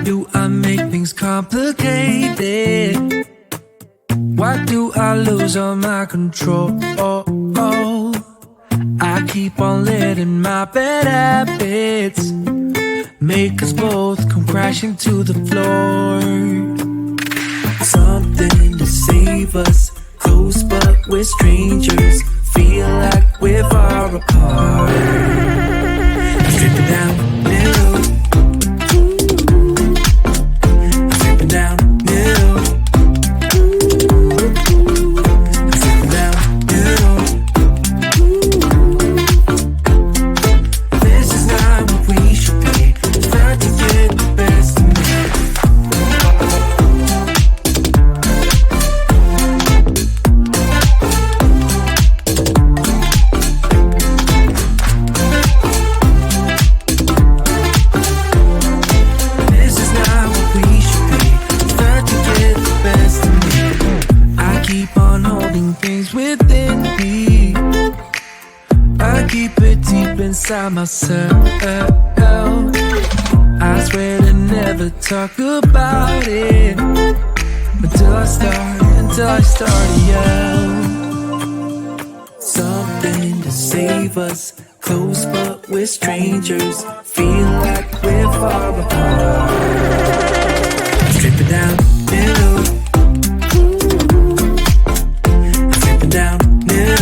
do I make things complicated? Why do I lose all my control? I keep on letting my bad habits make us both come crashing to the floor. Something to save us, close but we're strangers. Feel like we're far apart. I'm stripping down new. I'm stripping down new. I'm stripping down new. This is not what we should be. Trying to get the best of me. Inside myself, I swear to never talk about it until I start to yell. Something to save us, close but we're strangers. Feel like we're far apart. Strip it down, new. Strip it down, new.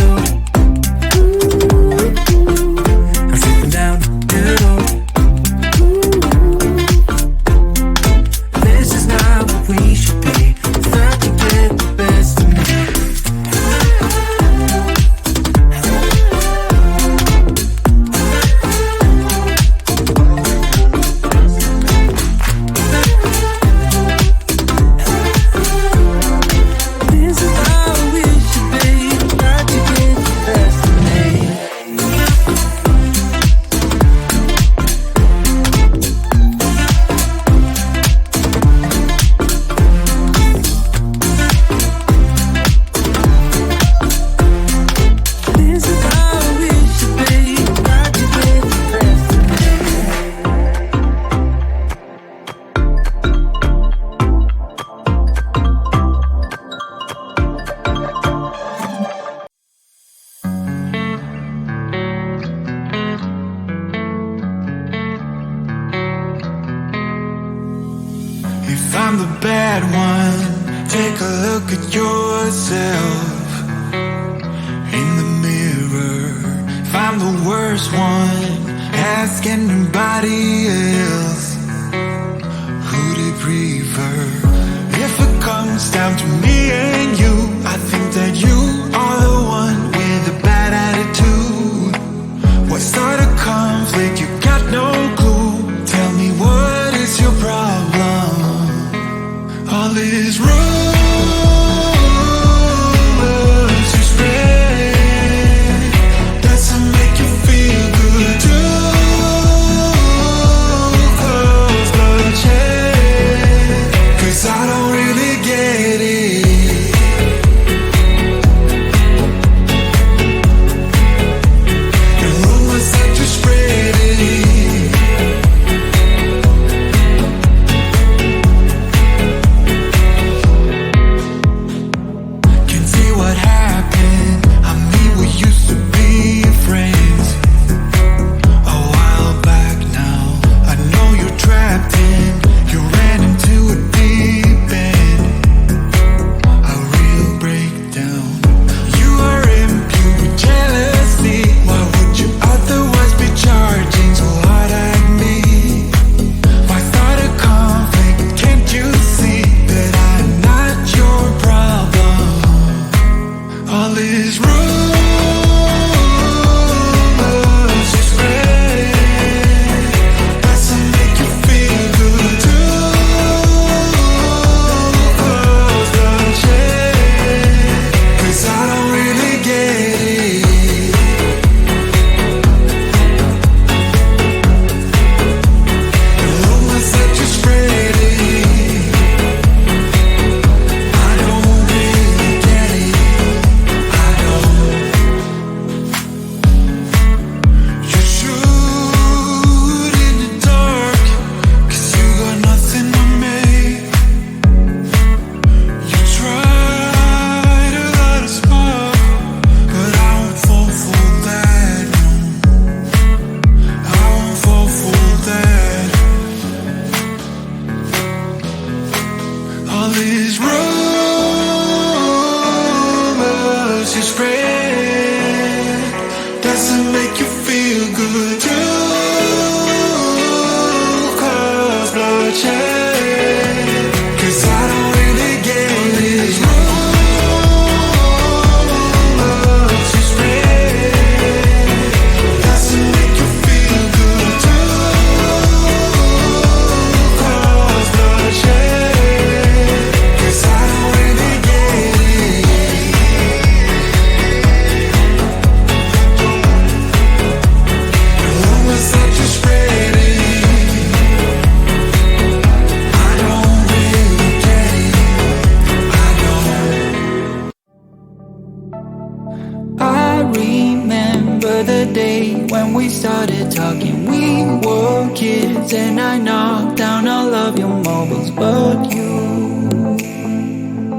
remember the day when we started talking. We were kids and I knocked down all of your mobiles, but you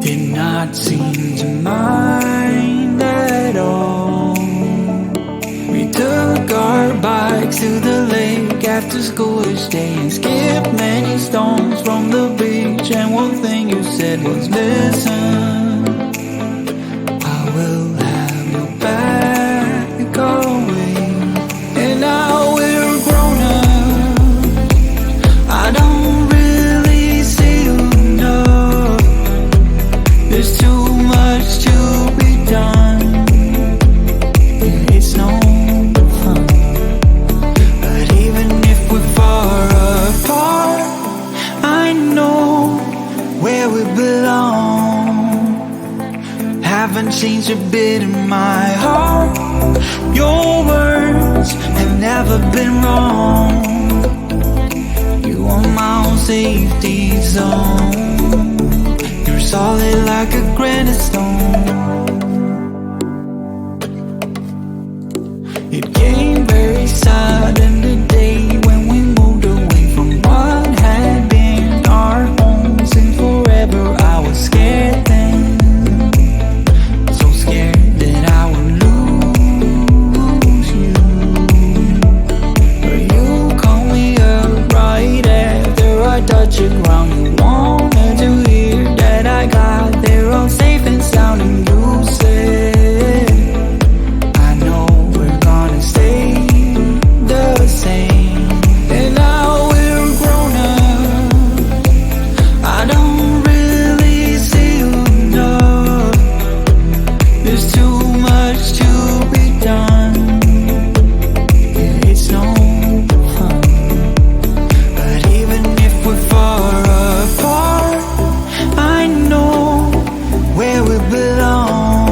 did not seem to mind at all. We took our bikes to the lake after school each day and skipped many stones from the beach. And one thing you said was, listen, I will have your back always. And now we're grown up, I don't really see you enough. There's too much to be done, and it's no fun. But even if we're far apart, I know where we belong. Haven't changed a bit in my heart. Your words have never been wrong. You are my own safety zone. You're solid like a granite stone. It came very sudden the day when we moved away from what had been our home since forever. I was scared then, so scared that I would lose you. But you called me up right after I touched the ground. You wanted to hear that I got there all safe and sound, and you said, I know we're gonna stay the same. And now we're grown up, I don't really see you enough. There's too much to be done, and it's no fun. But even if we're far apart, I know where we belong.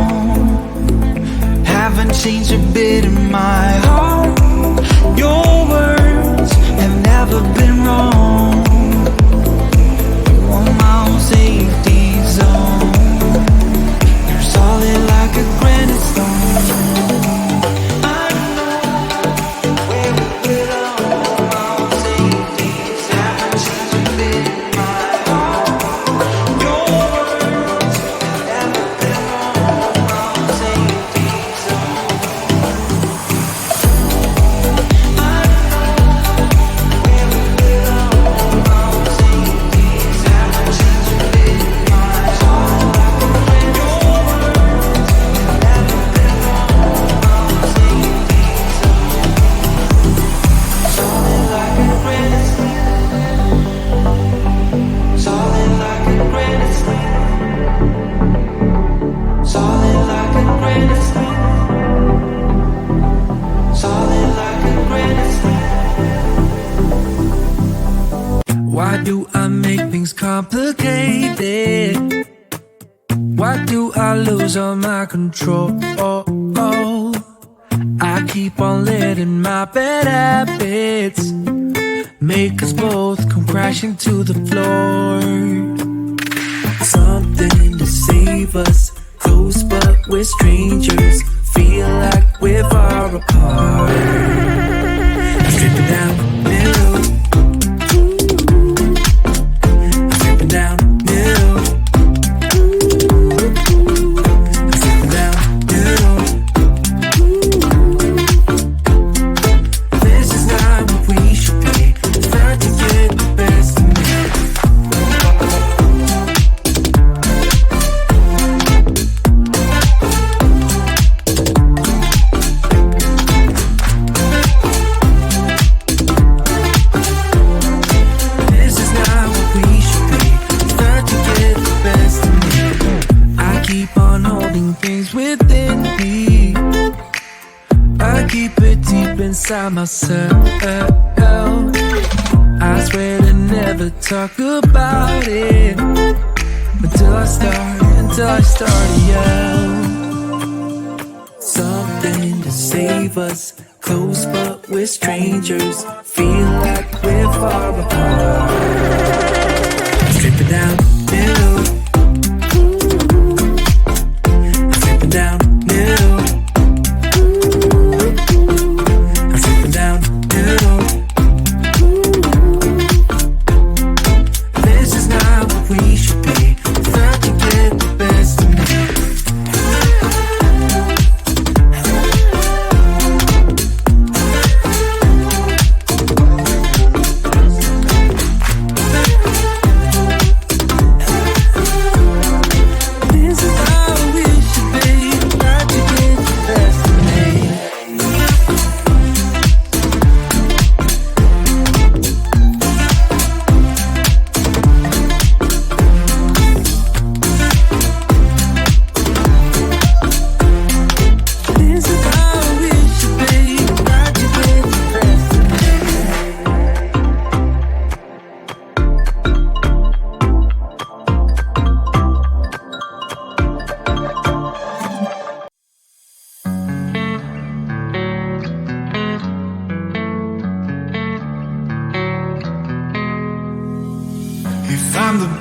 Haven't changed a bit in my heart. Your words have never been wrong. You are my own safety zone. You're solid like a granite stone. I know where we belong. My own safeties haven't changed a bit in my heart. Your words have never been wrong. My own safety zone. I know where we belong. My own safeties haven't changed a bit in my heart. Your words have never been wrong. My own safety zone. Solid like a granite stone. Solid like a granite stone. Solid like a granite stone. Solid like a granite stone. Why do I make things complicated? Why do I lose all my control? I keep on letting my bad habits make us both come crashing to the floor. Something to save us, close but we're strangers. Feel like we're far apart. I'm stripping down the middle. I'm stripping down the middle. I'm stripping down the middle. This is not what we should be. Start to get the best of me. This is not what we should be. Start to get the best of me. I keep on holding things within me. I keep it deep inside myself. I swear to never talk about it until I start to yell. Something to save us, close but we're strangers. Feel like we're far apart. Strip it down the middle. I'm stripping down the middle.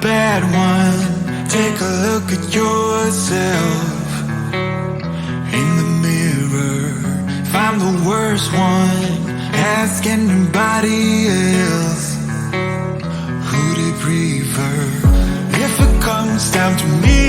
bad one. Take a look at yourself in the mirror. If I'm the worst one, ask anybody else who they prefer. If it comes down to me,